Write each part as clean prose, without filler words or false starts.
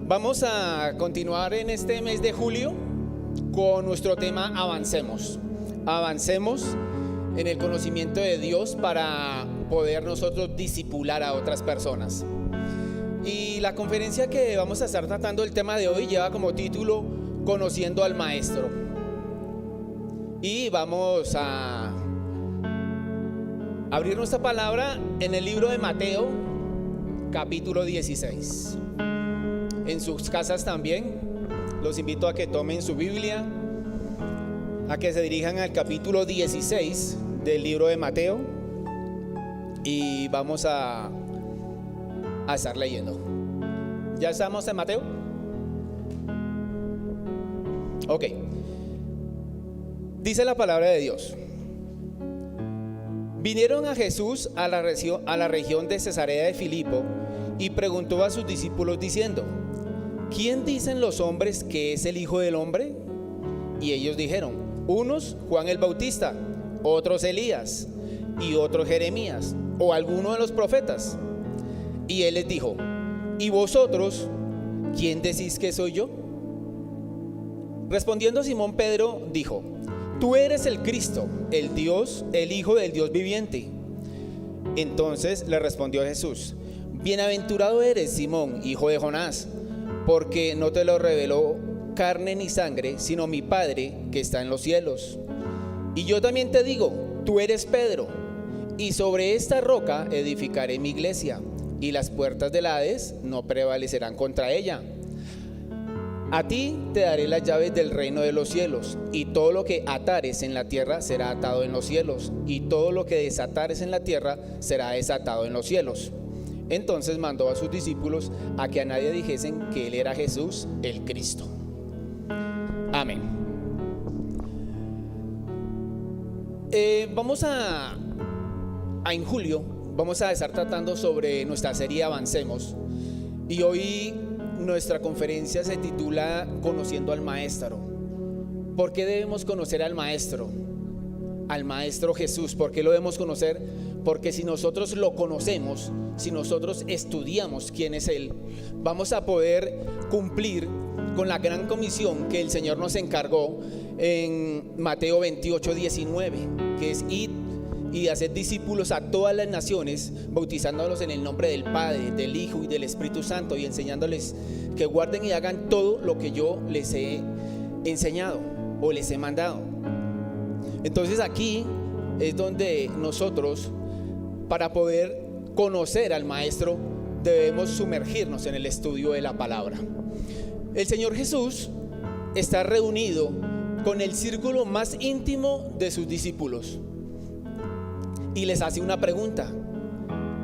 Vamos a continuar en este mes de julio con nuestro tema Avancemos. Avancemos en el conocimiento de Dios para poder nosotros discipular a otras personas. Y la conferencia que vamos a estar tratando, el tema de hoy, lleva como título Conociendo al Maestro. Y vamos a abrir nuestra palabra en el libro de Mateo, capítulo 16. En sus casas también los invito a que tomen su Biblia, a que se dirijan al capítulo 16 del libro de Mateo y vamos a estar leyendo. ¿Ya estamos en Mateo? Ok. Dice la palabra de Dios: vinieron a Jesús a la región de Cesarea de Filipo y preguntó a sus discípulos diciendo: ¿quién dicen los hombres que es el Hijo del Hombre? Y ellos dijeron: unos Juan el Bautista, otros Elías, y otros Jeremías, o alguno de los profetas. Y él les dijo: ¿y vosotros quién decís que soy yo? Respondiendo Simón Pedro dijo: tú eres el Cristo, el Hijo del Dios viviente. Entonces le respondió Jesús: bienaventurado eres, Simón, hijo de Jonás, porque no te lo reveló carne ni sangre, sino mi Padre que está en los cielos. Y yo también te digo: tú eres Pedro, y sobre esta roca edificaré mi iglesia, y las puertas del Hades no prevalecerán contra ella. A ti te daré las llaves del reino de los cielos, y todo lo que atares en la tierra será atado en los cielos, y todo lo que desatares en la tierra será desatado en los cielos. Entonces mandó a sus discípulos a que a nadie dijesen que él era Jesús el Cristo. Amén. En julio vamos a estar tratando sobre nuestra serie Avancemos, y hoy nuestra conferencia se titula Conociendo al Maestro. ¿Por qué debemos conocer al Maestro? Al Maestro Jesús. ¿Por qué lo debemos conocer? Porque si nosotros lo conocemos, si nosotros estudiamos quién es Él, vamos a poder cumplir con la gran comisión que el Señor nos encargó en Mateo 28:19, que es ir y hacer discípulos a todas las naciones, bautizándolos en el nombre del Padre, del Hijo y del Espíritu Santo, y enseñándoles que guarden y hagan todo lo que yo les he enseñado o les he mandado. Entonces aquí es donde nosotros, para poder conocer al Maestro, debemos sumergirnos en el estudio de la palabra. El Señor Jesús está reunido con el círculo más íntimo de sus discípulos y les hace una pregunta: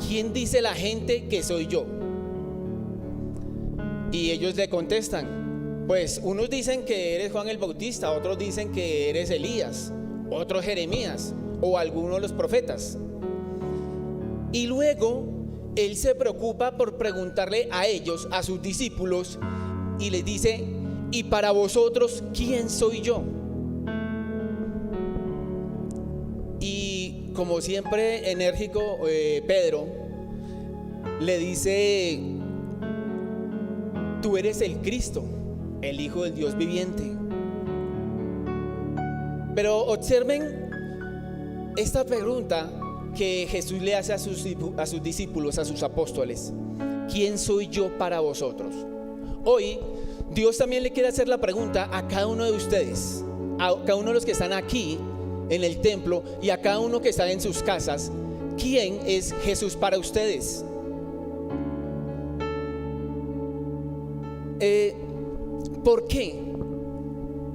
¿quién dice la gente que soy yo? Y ellos le contestan: pues unos dicen que eres Juan el Bautista, otros dicen que eres Elías, otros Jeremías o alguno de los profetas. Y luego Él se preocupa por preguntarle a ellos, a sus discípulos, y les dice: ¿y para vosotros quién soy yo? Y como siempre enérgico, Pedro le dice: tú eres el Cristo, el Hijo del Dios viviente. Pero observen esta pregunta que Jesús le hace a sus discípulos, a sus apóstoles: ¿quién soy yo para vosotros? Hoy Dios también le quiere hacer la pregunta a cada uno de ustedes, a cada uno de los que están aquí en el templo y a cada uno que está en sus casas: ¿quién es Jesús para ustedes? ¿Por qué?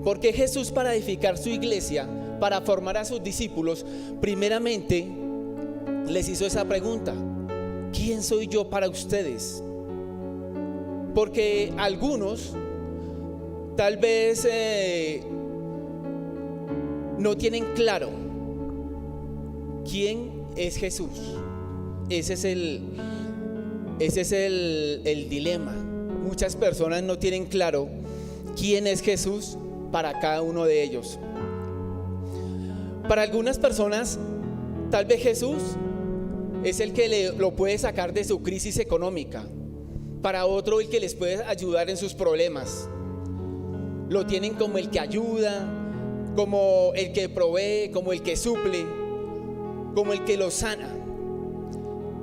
Porque Jesús, para edificar su iglesia, para formar a sus discípulos, primeramente les hizo esa pregunta: ¿quién soy yo para ustedes? Porque algunos tal vez no tienen claro quién es Jesús. Ese es el dilema. Muchas personas no tienen claro quién es Jesús para cada uno de ellos. Para algunas personas, tal vez Jesús es el que lo puede sacar de su crisis económica, para otro el que les puede ayudar en sus problemas. Lo tienen como el que ayuda, como el que provee, como el que suple, como el que los sana.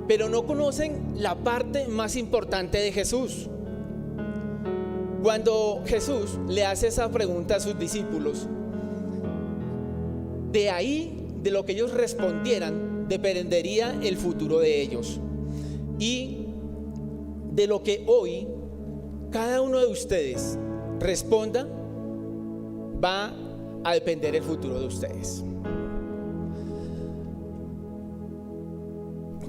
Pero no conocen la parte más importante de Jesús. Cuando Jesús le hace esa pregunta a sus discípulos, de ahí, de lo que ellos respondieran, dependería el futuro de ellos. Y de lo que hoy cada uno de ustedes responda, va a depender el futuro de ustedes.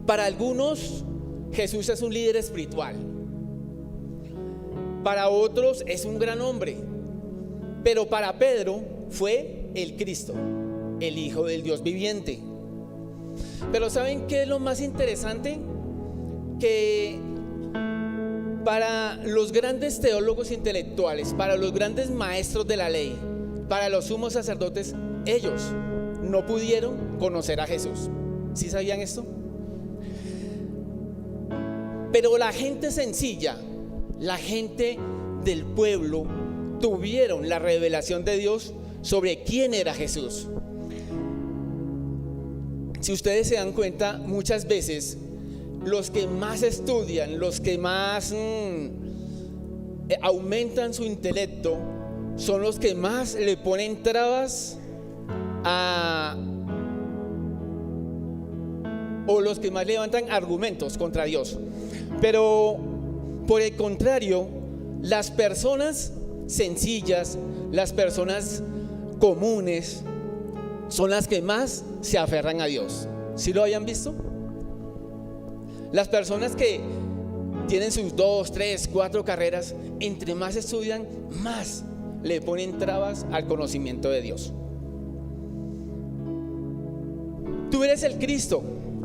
Para algunos, Jesús es un líder espiritual. Para otros es un gran hombre. Pero para Pedro fue el Cristo, el Hijo del Dios viviente. Pero ¿saben qué es lo más interesante? Que para los grandes teólogos intelectuales, para los grandes maestros de la ley, para los sumos sacerdotes, ellos no pudieron conocer a Jesús. ¿Sí sabían esto? Pero la gente sencilla, la gente del pueblo, tuvieron la revelación de Dios sobre quién era Jesús. Si ustedes se dan cuenta, muchas veces los que más estudian, los que más aumentan su intelecto, son los que más le ponen trabas o los que más levantan argumentos contra Dios. Pero por el contrario, las personas sencillas, las personas comunes, son las que más se aferran a Dios. ¿Sí lo habían visto? Las personas que tienen sus 2, 3, 4 carreras, entre más estudian, más le ponen trabas al conocimiento de Dios. Tú eres el Cristo,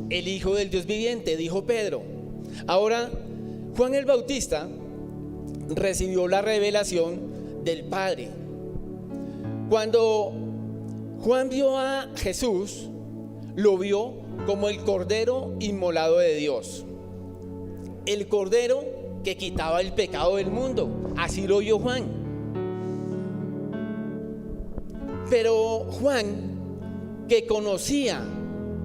el Hijo del Dios viviente, dijo Pedro. Ahora, Juan el Bautista recibió la revelación del Padre. Cuando Juan vio a Jesús, lo vio como el Cordero inmolado de Dios, el Cordero que quitaba el pecado del mundo. Así lo vio Juan. Pero Juan, que conocía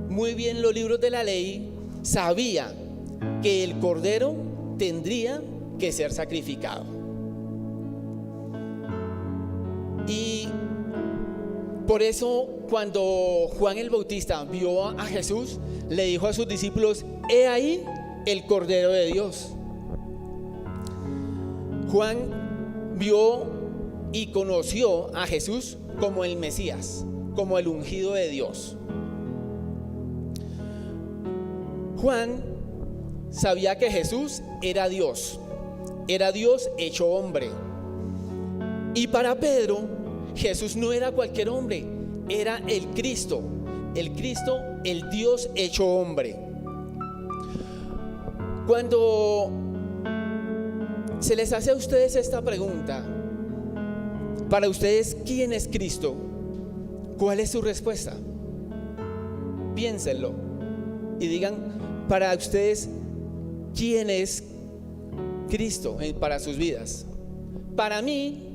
muy bien los libros de la ley, sabía que el Cordero tendría que ser sacrificado. Y por eso, cuando Juan el Bautista vio a Jesús, le dijo a sus discípulos: he ahí el Cordero de Dios. Juan vio y conoció a Jesús como el Mesías, como el ungido de Dios. Juan sabía que Jesús era Dios hecho hombre. Y para Pedro, Jesús no era cualquier hombre, era el Cristo, el Dios hecho hombre. Cuando se les hace a ustedes esta pregunta, para ustedes, ¿quién es Cristo? ¿Cuál es su respuesta? Piénsenlo y digan, para ustedes, ¿quién es Cristo para sus vidas? Para mí,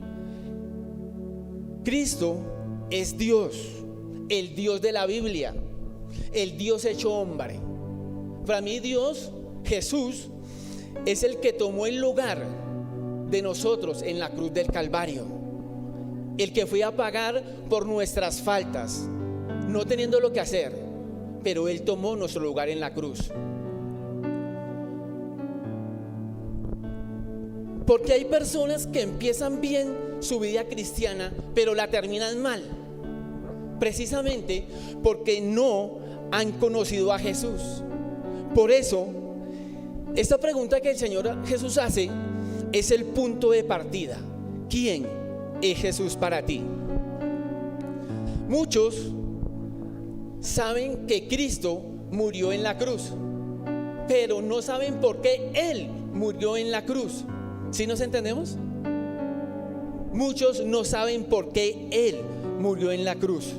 Cristo es Dios, el Dios de la Biblia, el Dios hecho hombre. Para mí, Dios, Jesús, es el que tomó el lugar de nosotros en la cruz del Calvario, el que fue a pagar por nuestras faltas, no teniendo lo que hacer, pero Él tomó nuestro lugar en la cruz. Porque hay personas que empiezan bien su vida cristiana, pero la terminan mal, precisamente porque no han conocido a Jesús. Por eso, esta pregunta que el Señor Jesús hace es el punto de partida. ¿Quién es Jesús para ti? Muchos saben que Cristo murió en la cruz, pero no saben por qué Él murió en la cruz. ¿Sí nos entendemos? Muchos no saben por qué Él murió en la cruz.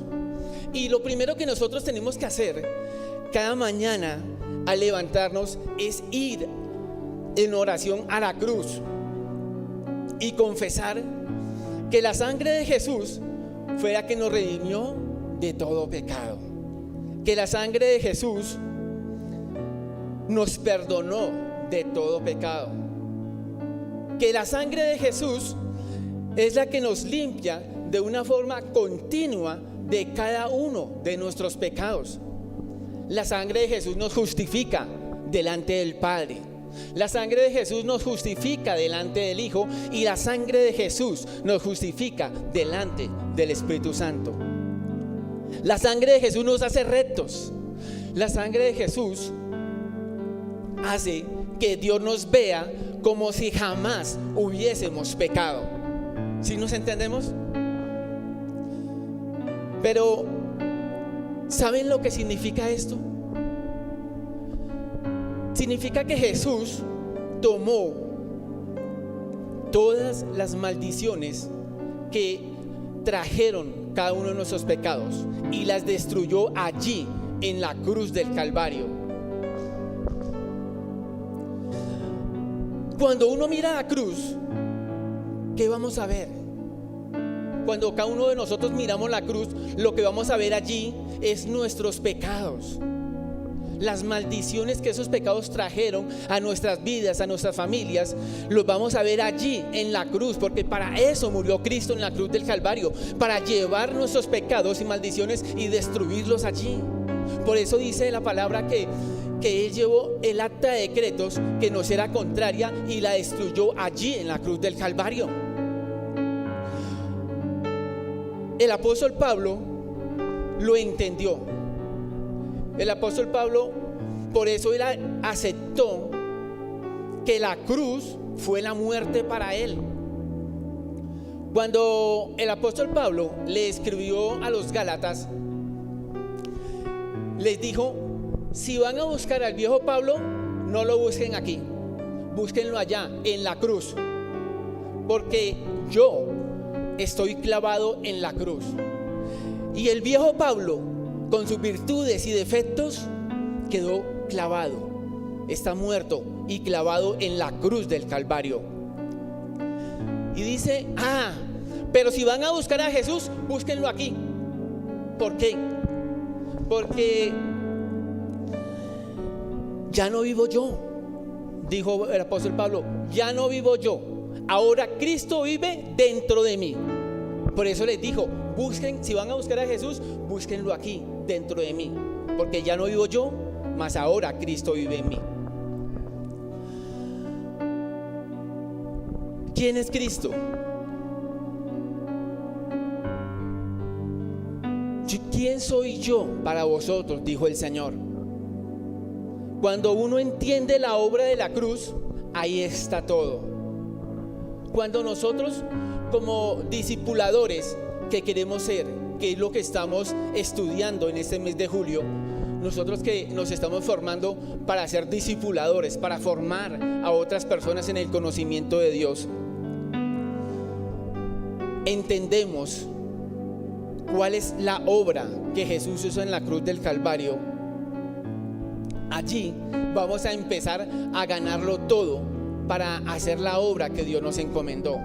Y lo primero que nosotros tenemos que hacer cada mañana al levantarnos es ir en oración a la cruz y confesar que la sangre de Jesús fue la que nos redimió de todo pecado, que la sangre de Jesús nos perdonó de todo pecado, que la sangre de Jesús es la que nos limpia de una forma continua de cada uno de nuestros pecados. La sangre de Jesús nos justifica delante del Padre. La sangre de Jesús nos justifica delante del Hijo, y la sangre de Jesús nos justifica delante del Espíritu Santo. La sangre de Jesús nos hace rectos. La sangre de Jesús hace que Dios nos vea como si jamás hubiésemos pecado. ¿Sí nos entendemos? Pero ¿saben lo que significa esto? Significa que Jesús tomó todas las maldiciones que trajeron cada uno de nuestros pecados y las destruyó allí en la cruz del Calvario. Cuando uno mira la cruz, ¿qué vamos a ver? Cuando cada uno de nosotros miramos la cruz, lo que vamos a ver allí es nuestros pecados, las maldiciones que esos pecados trajeron a nuestras vidas, a nuestras familias. Los vamos a ver allí en la cruz, porque para eso murió Cristo en la cruz del Calvario, para llevar nuestros pecados y maldiciones y destruirlos allí. Por eso dice la palabra que Él llevó el acta de decretos que nos era contraria y la destruyó allí en la cruz del Calvario. El apóstol Pablo lo entendió. El apóstol Pablo, por eso él aceptó que la cruz fue la muerte para él. Cuando el apóstol Pablo le escribió a los Gálatas, les dijo: si van a buscar al viejo Pablo, no lo busquen aquí, búsquenlo allá en la cruz, porque yo estoy clavado en la cruz. Y el viejo Pablo, con sus virtudes y defectos, quedó clavado, está muerto y clavado en la cruz del Calvario. Y dice: pero si van a buscar a Jesús, búsquenlo aquí. ¿Por qué? Porque ya no vivo yo, dijo el apóstol Pablo, ya no vivo yo, ahora Cristo vive dentro de mí. Por eso les dijo: busquen, si van a buscar a Jesús, búsquenlo aquí, dentro de mí, porque ya no vivo yo, mas ahora Cristo vive en mí. ¿Quién es Cristo? ¿Quién soy yo para vosotros?, dijo el Señor. Cuando uno entiende la obra de la cruz, ahí está todo. Cuando nosotros, como discipuladores que queremos ser, que es lo que estamos estudiando en este mes de julio, nosotros que nos estamos formando para ser discipuladores, para formar a otras personas en el conocimiento de Dios, entendemos cuál es la obra que Jesús hizo en la cruz del Calvario. Allí vamos a empezar a ganarlo todo para hacer la obra que Dios nos encomendó.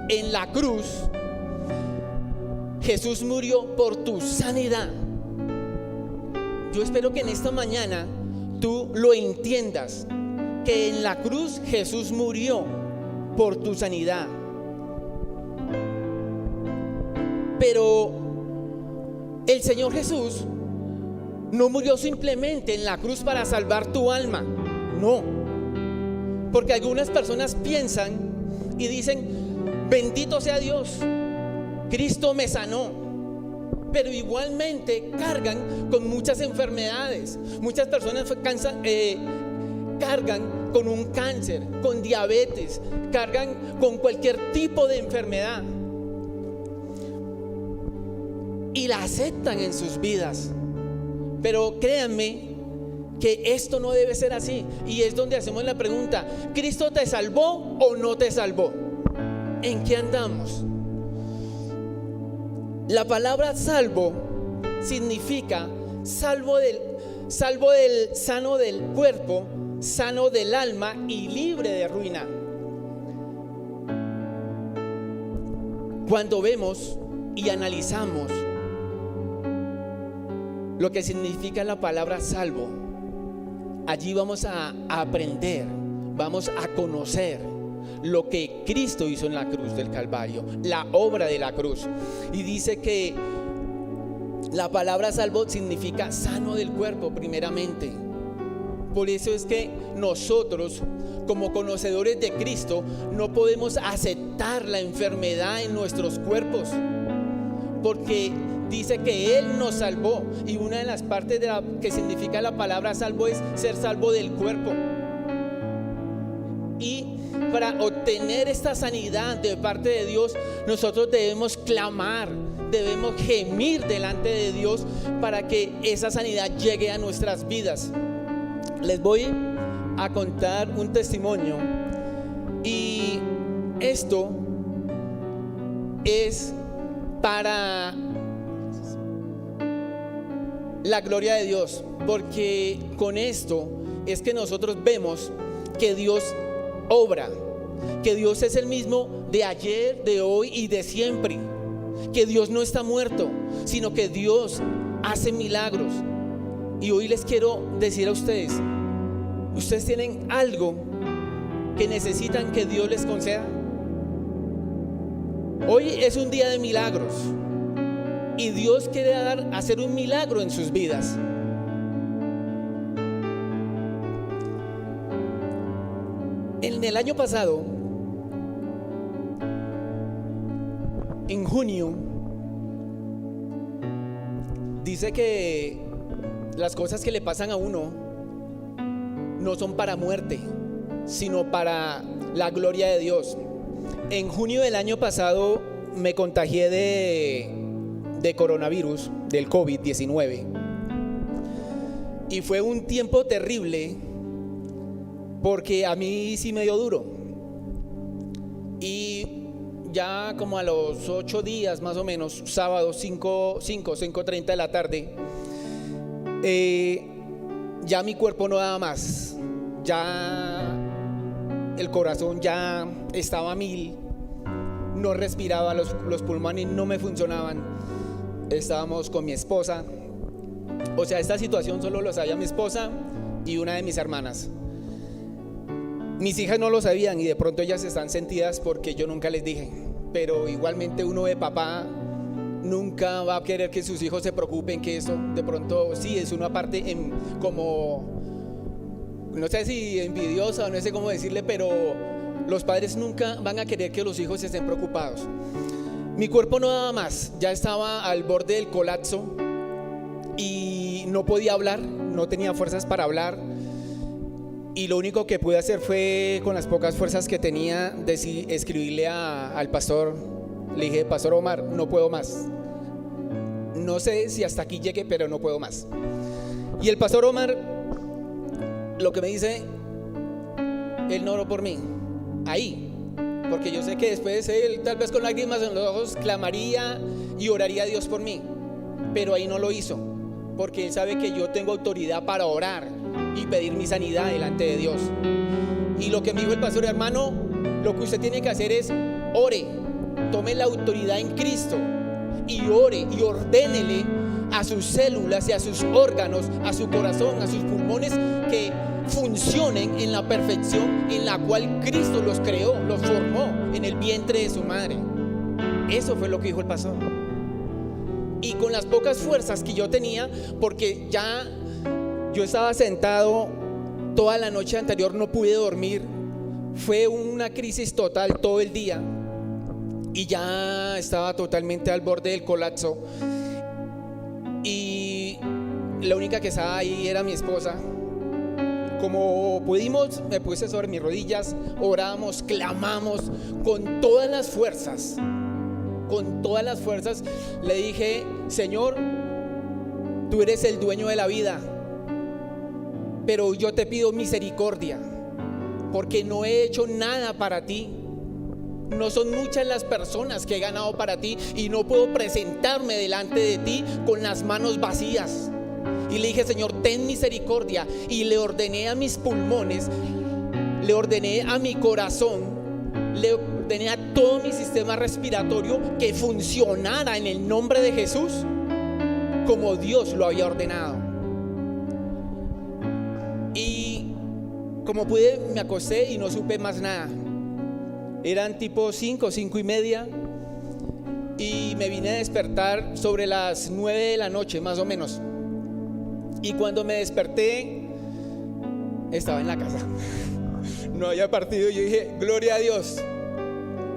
En la cruz Jesús murió por tu sanidad. Yo espero que en esta mañana tú lo entiendas, que en la cruz Jesús murió por tu sanidad. Pero el Señor Jesús no murió simplemente en la cruz para salvar tu alma, no. Porque algunas personas piensan y dicen: bendito sea Dios, Cristo me sanó. Pero igualmente cargan con muchas enfermedades. Muchas personas cargan con un cáncer, con diabetes, cargan con cualquier tipo de enfermedad y la aceptan en sus vidas. Pero créanme que esto no debe ser así. Y es donde hacemos la pregunta: ¿Cristo te salvó o no te salvó? ¿En qué andamos? La palabra salvo significa sano del cuerpo, sano del alma y libre de ruina. Cuando vemos y analizamos lo que significa la palabra salvo, allí vamos a aprender, vamos a conocer lo que Cristo hizo en la cruz del Calvario, la obra de la cruz. Y dice que la palabra salvo significa sano del cuerpo primeramente. Por eso es que nosotros, como conocedores de Cristo, no podemos aceptar la enfermedad en nuestros cuerpos, porque dice que Él nos salvó, y una de las partes de que significa la palabra salvo es ser salvo del cuerpo. Y para obtener esta sanidad de parte de Dios, nosotros debemos clamar, debemos gemir delante de Dios para que esa sanidad llegue a nuestras vidas. Les voy a contar un testimonio, y esto es para la gloria de Dios, porque con esto es que nosotros vemos que Dios obra, que Dios es el mismo de ayer, de hoy y de siempre, que Dios no está muerto, sino que Dios hace milagros. Y hoy les quiero decir a ustedes, ustedes tienen algo que necesitan que Dios les conceda. Hoy es un día de milagros y Dios quiere hacer un milagro en sus vidas. En el año pasado, en junio, dice que las cosas que le pasan a uno no son para muerte, sino para la gloria de Dios. En junio del año pasado me contagié de coronavirus, del COVID-19, y fue un tiempo terrible, porque a mí sí me dio duro. Y ya como a los 8 días más o menos, sábado 5:30 de la tarde, ya mi cuerpo no daba más, ya el corazón ya estaba a 1000, no respiraba, los pulmones no me funcionaban. Estábamos con mi esposa, o sea, esta situación solo lo sabía mi esposa y una de mis hermanas. Mis hijas no lo sabían, y de pronto ellas están sentidas porque yo nunca les dije, pero igualmente uno de papá nunca va a querer que sus hijos se preocupen, que eso de pronto sí es una parte como, no sé si envidiosa o no sé cómo decirle, pero los padres nunca van a querer que los hijos estén preocupados. Mi cuerpo no daba más, ya estaba al borde del colapso y no podía hablar, no tenía fuerzas para hablar, y lo único que pude hacer fue, con las pocas fuerzas que tenía, escribirle al pastor. Le dije: Pastor Omar, no puedo más, no sé si hasta aquí llegue, pero no puedo más. Y el pastor Omar lo que me dice, él no oró por mí ahí, porque yo sé que después él, tal vez con lágrimas en los ojos, clamaría y oraría a Dios por mí, pero ahí no lo hizo, porque él sabe que yo tengo autoridad para orar y pedir mi sanidad delante de Dios. Y lo que me dijo el pastor: hermano, lo que usted tiene que hacer es ore, tome la autoridad en Cristo y ore y ordénele a sus células y a sus órganos, a su corazón, a sus pulmones, que funcionen en la perfección en la cual Cristo los creó, los formó en el vientre de su madre. Eso fue lo que dijo el pastor. Y con las pocas fuerzas que yo tenía, porque ya yo estaba sentado toda la noche anterior, no pude dormir, fue una crisis total todo el día, y ya estaba totalmente al borde del colapso, y la única que estaba ahí era mi esposa. Como pudimos, me puse sobre mis rodillas, oramos, clamamos con todas las fuerzas, le dije: Señor, tú eres el dueño de la vida, pero yo te pido misericordia, porque no he hecho nada para ti. No son muchas las personas que he ganado para ti, y no puedo presentarme delante de ti con las manos vacías. Y le dije: Señor, ten misericordia. Y le ordené a mis pulmones, le ordené a mi corazón, le ordené a todo mi sistema respiratorio que funcionara en el nombre de Jesús como Dios lo había ordenado. Y como pude, me acosté y no supe más nada. Eran tipo 5:30 y me vine a despertar sobre las 9 de la noche más o menos. Y cuando me desperté, estaba en la casa. No había partido. Yo dije: gloria a Dios.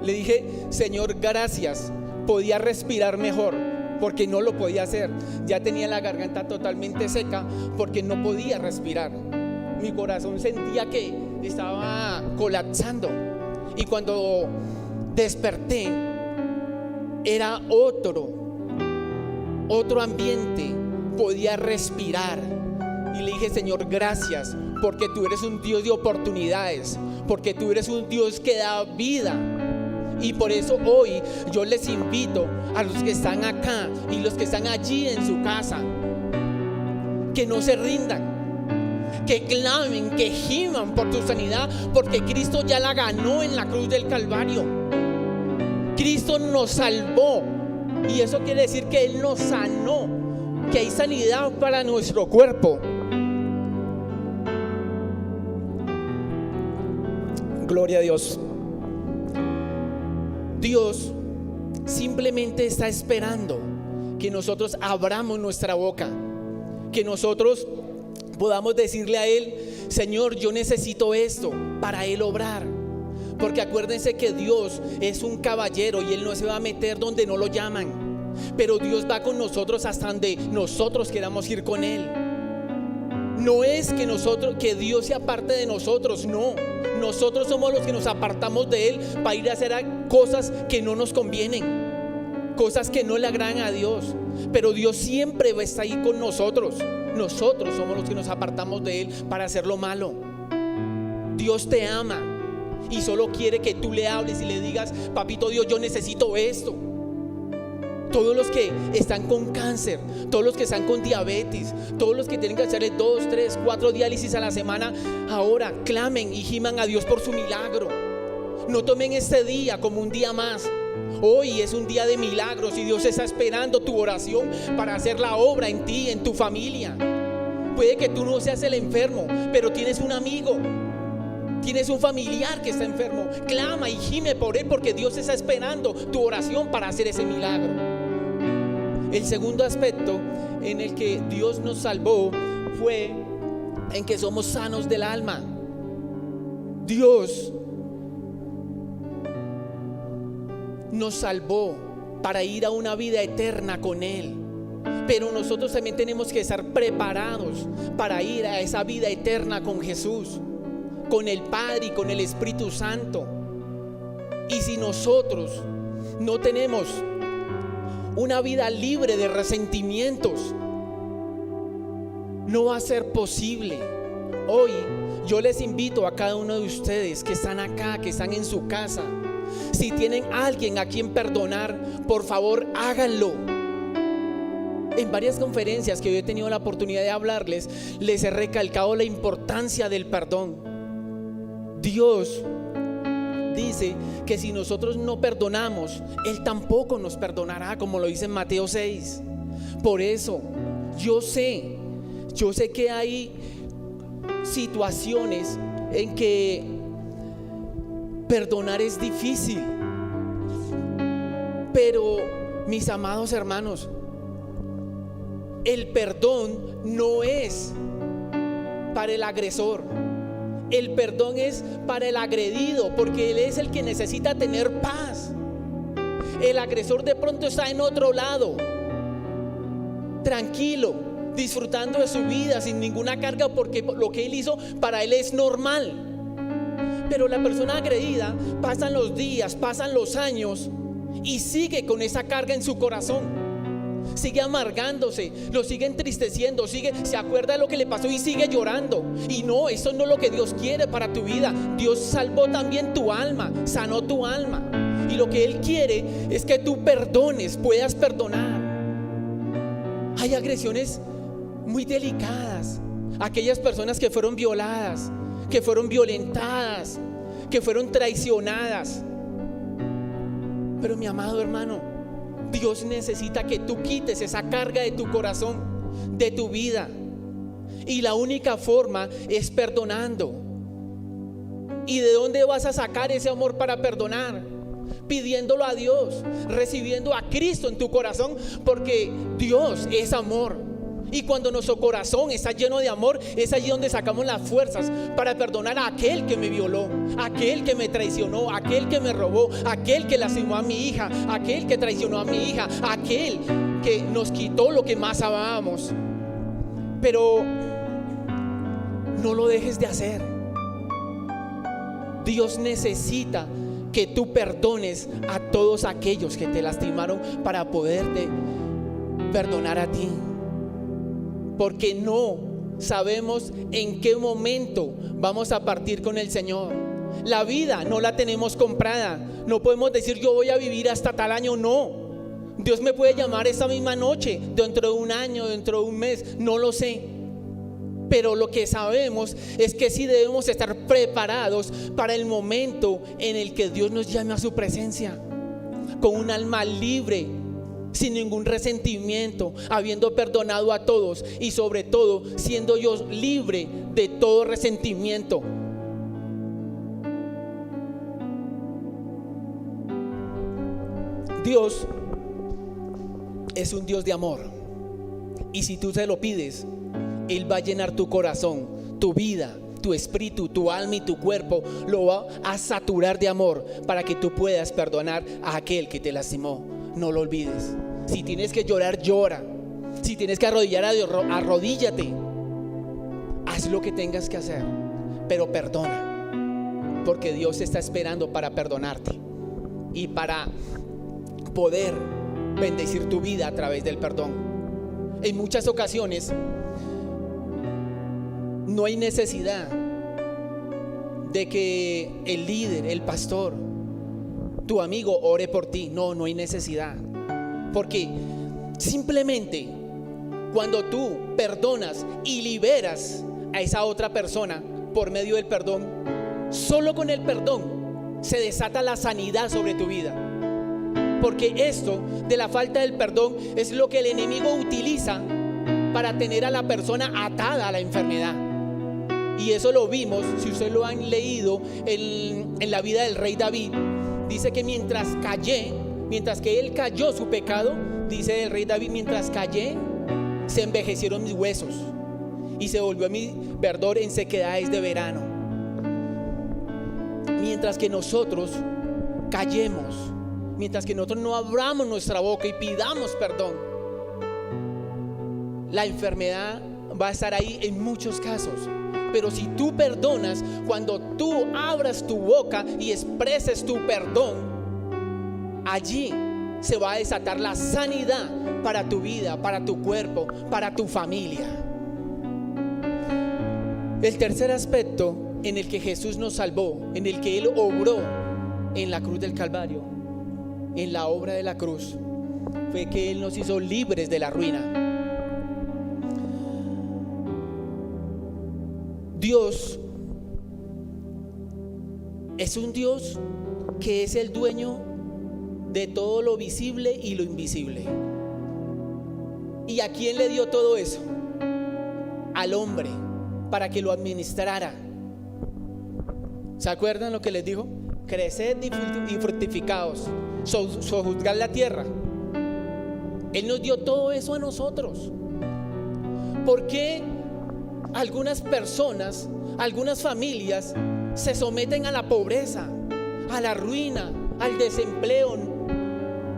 Le dije: Señor, gracias. Podía respirar mejor porque no lo podía hacer. Ya tenía la garganta totalmente seca porque no podía respirar. Mi corazón sentía que estaba colapsando. Y cuando desperté, era otro ambiente. Podía respirar. Y le dije: Señor, gracias, porque tú eres un Dios de oportunidades, porque tú eres un Dios que da vida. Y por eso hoy yo les invito a los que están acá y los que están allí en su casa, que no se rindan, que clamen, que giman por tu sanidad, porque Cristo ya la ganó en la cruz del Calvario. Cristo nos salvó, y eso quiere decir que Él nos sanó, que hay sanidad para nuestro cuerpo. Gloria a Dios. Dios simplemente está esperando que nosotros abramos nuestra boca, que nosotros podamos decirle a Él: Señor, yo necesito esto, para Él obrar. Porque acuérdense que Dios es un caballero y Él no se va a meter donde no lo llaman, pero Dios va con nosotros hasta donde nosotros queramos ir con Él. No es que Dios se aparte de nosotros, no. Nosotros somos los que nos apartamos de Él para ir a hacer cosas que no nos convienen, cosas que no le agradan a Dios. Pero Dios siempre va a estar ahí con nosotros. Nosotros somos los que nos apartamos de Él para hacer lo malo. Dios te ama y solo quiere que tú le hables y le digas: papito Dios, yo necesito esto. Todos los que están con cáncer, todos los que están con diabetes, todos los que tienen que hacerle 2, 3, 4 diálisis a la semana, ahora clamen y giman a Dios por su milagro. No tomen este día como un día más. Hoy es un día de milagros y Dios está esperando tu oración para hacer la obra en ti, en tu familia. Puede que tú no seas el enfermo, pero tienes un amigo, tienes un familiar que está enfermo. Clama y gime por él, porque Dios está esperando tu oración para hacer ese milagro. El segundo aspecto en el que Dios nos salvó fue en que somos sanos del alma. Dios nos salvó para ir a una vida eterna con Él, pero nosotros también tenemos que estar preparados para ir a esa vida eterna con Jesús, con el Padre y con el Espíritu Santo. Y si nosotros no tenemos una vida libre de resentimientos, no va a ser posible. Hoy yo les invito a cada uno de ustedes que están acá, que están en su casa, si tienen a alguien a quien perdonar, por favor háganlo. En varias conferencias que yo he tenido la oportunidad de hablarles, les he recalcado la importancia del perdón. Dios dice que si nosotros no perdonamos, Él tampoco nos perdonará, como lo dice en Mateo 6. Por eso yo sé que hay situaciones en que perdonar es difícil, pero mis amados hermanos, el perdón no es para el agresor. El perdón es para el agredido, porque él es el que necesita tener paz. El agresor de pronto está en otro lado, tranquilo, disfrutando de su vida sin ninguna carga, porque lo que él hizo para él es normal. Pero la persona agredida, pasan los días, pasan los años y sigue con esa carga en su corazón. Sigue amargándose, lo sigue entristeciendo, se acuerda de lo que le pasó y sigue llorando. Y no, eso no es lo que Dios quiere para tu vida. Dios salvó también tu alma, sanó tu alma, y lo que Él quiere es que tú perdones, puedas perdonar. Hay agresiones muy delicadas. Aquellas personas que fueron violadas, que fueron violentadas, que fueron traicionadas. Pero mi amado hermano, Dios necesita que tú quites esa carga de tu corazón, de tu vida. Y la única forma es perdonando. ¿Y de dónde vas a sacar ese amor para perdonar? Pidiéndolo a Dios, recibiendo a Cristo en tu corazón, porque Dios es amor. Y cuando nuestro corazón está lleno de amor, es allí donde sacamos las fuerzas para perdonar a aquel que me violó, a aquel que me traicionó, a aquel que me robó, a aquel que lastimó a mi hija, a aquel que traicionó a mi hija, a aquel que nos quitó lo que más amábamos. Pero no lo dejes de hacer. Dios necesita que tú perdones a todos aquellos que te lastimaron para poderte perdonar a ti. Porque no sabemos en qué momento vamos a partir con el Señor. La vida no la tenemos comprada. No podemos decir yo voy a vivir hasta tal año. No, Dios me puede llamar esa misma noche, dentro de un año, dentro de un mes, no lo sé. Pero lo que sabemos es que sí debemos estar preparados para el momento en el que Dios nos llame a su presencia, con un alma libre, sin ningún resentimiento, habiendo perdonado a todos y sobre todo siendo yo libre de todo resentimiento. Dios es un Dios de amor, y si tú se lo pides, Él va a llenar tu corazón, tu vida, tu espíritu, tu alma y tu cuerpo. Lo va a saturar de amor para que tú puedas perdonar a aquel que te lastimó. No lo olvides. Si tienes que llorar, llora. Si tienes que arrodillar a Dios, arrodíllate. Haz lo que tengas que hacer, pero perdona, porque Dios está esperando para perdonarte y para poder bendecir tu vida a través del perdón. En muchas ocasiones no hay necesidad de que el líder, el pastor, tu amigo ore por ti. No hay necesidad. Porque simplemente cuando tú perdonas y liberas a esa otra persona por medio del perdón, solo con el perdón se desata la sanidad sobre tu vida. Porque esto de la falta del perdón es lo que el enemigo utiliza para tener a la persona atada a la enfermedad. Y eso lo vimos, si ustedes lo han leído en la vida del rey David. Dice que mientras que él cayó su pecado, dice el rey David, mientras callé, se envejecieron mis huesos y se volvió mi verdor en sequedades de verano. Mientras que nosotros callemos, mientras que nosotros no abramos nuestra boca y pidamos perdón, la enfermedad va a estar ahí en muchos casos. Pero si tú perdonas, cuando tú abras tu boca y expreses tu perdón, allí se va a desatar la sanidad para tu vida, para tu cuerpo, para tu familia. El tercer aspecto en el que Jesús nos salvó, en el que Él obró en la cruz del Calvario, en la obra de la cruz, fue que Él nos hizo libres de la ruina. Dios es un Dios que es el dueño de todo lo visible y lo invisible. ¿Y a quién le dio todo eso? Al hombre, para que lo administrara. ¿Se acuerdan lo que les dijo? Creced y fructificaos, sojuzgad la tierra. Él nos dio todo eso a nosotros. ¿Por qué algunas personas, algunas familias se someten a la pobreza, a la ruina, al desempleo?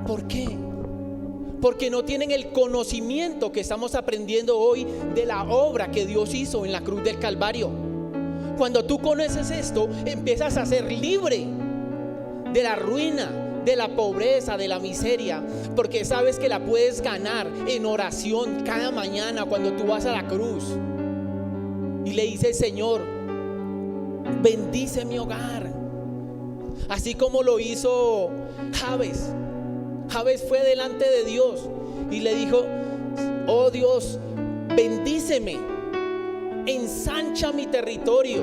¿Por qué? Porque no tienen el conocimiento que estamos aprendiendo hoy de la obra que Dios hizo en la cruz del Calvario. Cuando tú conoces esto, empiezas a ser libre de la ruina, de la pobreza, de la miseria, porque sabes que la puedes ganar en oración cada mañana cuando tú vas a la cruz y le dices: Señor, bendice mi hogar. Así como lo hizo Jabes. Jabes fue delante de Dios y le dijo: oh Dios, bendíceme, ensancha mi territorio.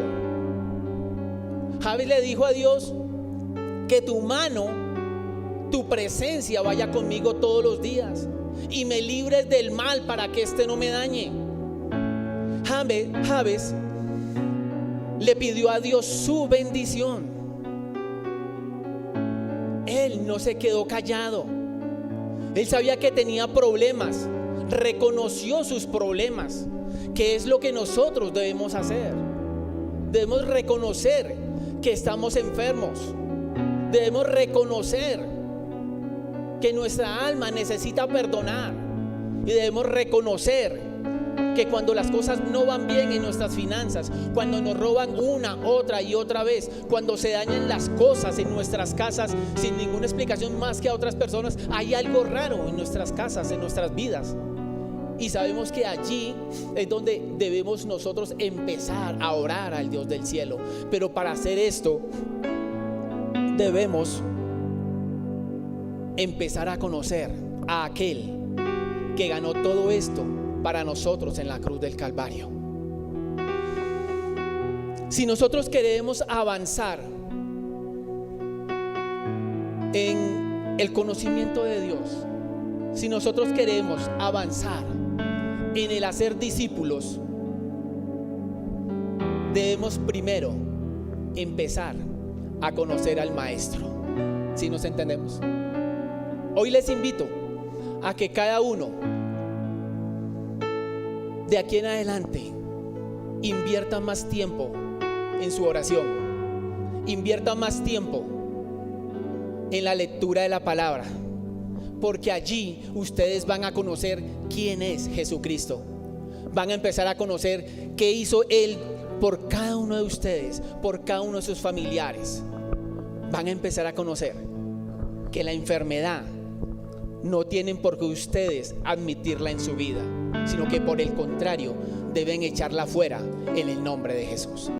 Jabes le dijo a Dios: que tu mano, tu presencia vaya conmigo todos los días y me libres del mal para que este no me dañe. Jabes le pidió a Dios su bendición. Él no se quedó callado. Él sabía que tenía problemas, reconoció sus problemas, que es lo que nosotros debemos hacer. Debemos reconocer que estamos enfermos. Debemos reconocer que nuestra alma necesita perdonar. Y debemos reconocer que cuando las cosas no van bien en nuestras finanzas, cuando nos roban una, otra y otra vez, cuando se dañan las cosas en nuestras casas sin ninguna explicación más que a otras personas, hay algo raro en nuestras casas, en nuestras vidas. Y sabemos que allí es donde debemos nosotros empezar a orar al Dios del cielo. Pero para hacer esto debemos empezar a conocer a aquel que ganó todo esto para nosotros en la cruz del Calvario. Si nosotros queremos avanzar en el conocimiento de Dios, si nosotros queremos avanzar en el hacer discípulos, debemos primero empezar a conocer al Maestro. ¿Sí nos entendemos? Hoy les invito a que cada uno de aquí en adelante invierta más tiempo en su oración, invierta más tiempo en la lectura de la palabra, porque allí ustedes van a conocer quién es Jesucristo. Van a empezar a conocer qué hizo Él por cada uno de ustedes, por cada uno de sus familiares. Van a empezar a conocer que la enfermedad no tienen por qué ustedes admitirla en su vida, sino que por el contrario deben echarla fuera en el nombre de Jesús.